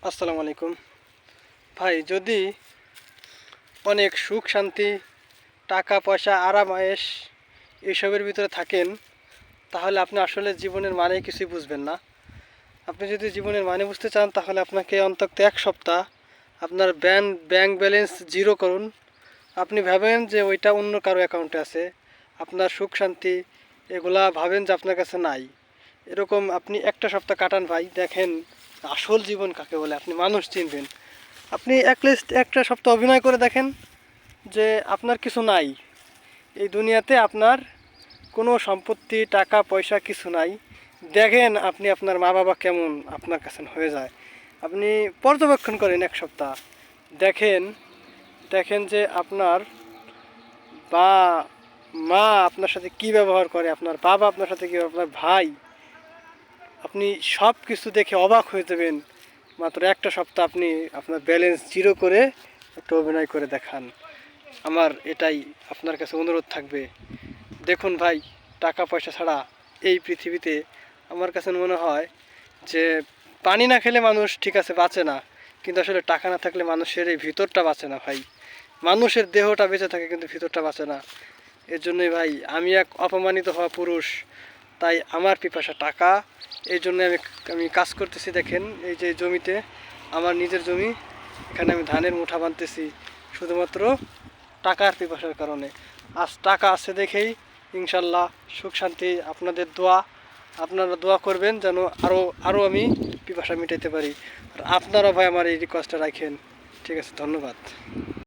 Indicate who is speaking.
Speaker 1: আসসালামু আলাইকুম ভাই। যদি অনেক সুখ শান্তি, টাকা পয়সা, আরাম আয়েশ এইসবের ভিতরে থাকেন, তাহলে আপনি আসলে জীবনের মানে কিছুই বুঝবেন না। আপনি যদি জীবনের মানে বুঝতে চান, তাহলে আপনাকে অন্তত 1 সপ্তাহ আপনার ব্যাংক ব্যালেন্স জিরো করুন। আপনি ভাবেন যে ওইটা অন্য কারো অ্যাকাউন্টে আছে, আপনার সুখ শান্তি এগুলা ভাবেন যে আপনার কাছে নাই। এরকম আপনি 1টা সপ্তাহ কাটান ভাই, দেখেন আসল জীবন কাকে বলে, আপনি মানুষ চিনবেন। আপনি লিস্ট 1টা সপ্তাহ অভিনয় করে দেখেন যে আপনার কিছু নাই, এই দুনিয়াতে আপনার কোনো সম্পত্তি, টাকা পয়সা কিছু নাই। দেখেন আপনি আপনার মা বাবা কেমন আপনার কাছে হয়ে যায়। আপনি পর্যবেক্ষণ করেন 1 সপ্তাহ, দেখেন দেখেন যে আপনার বা মা আপনার সাথে কি ব্যবহার করে, আপনার বাবা আপনার সাথে কী, আপনার ভাই, আপনি সব কিছু দেখে অবাক হয়ে যাবেন। মাত্র 1টা সপ্তাহ আপনি আপনার ব্যালেন্স জিরো করে একটু অভিনয় করে দেখান। আমার এটাই আপনার কাছে অনুরোধ থাকবে। দেখুন ভাই, টাকা পয়সা ছাড়া এই পৃথিবীতে আমার কাছে মনে হয় যে পানি না খেলে মানুষ ঠিক আছে বাঁচে না, কিন্তু আসলে টাকা না থাকলে মানুষের এই ভিতরটা বাঁচে না ভাই। মানুষের দেহটা বেঁচে থাকে কিন্তু ভিতরটা বাঁচে না। এর জন্যই ভাই আমি এক অপমানিত হওয়া পুরুষ, তাই আমার পিপাসা টাকা। এই জন্য আমি কাজ করতেছি। দেখেন এই যে জমিতে, আমার নিজের জমি, এখানে আমি ধানের মুঠা বাঁধতেছি শুধুমাত্র টাকার পিপাসার কারণে। আজ টাকা আছে দেখেই ইনশাল্লাহ সুখ শান্তি। আপনাদের দোয়া, আপনারা দোয়া করবেন যেন আরও আমি পিপাসা মিটাইতে পারি। আর আপনারা ভাই আমার এই রিকোয়েস্টটা রাখেন। ঠিক আছে, ধন্যবাদ।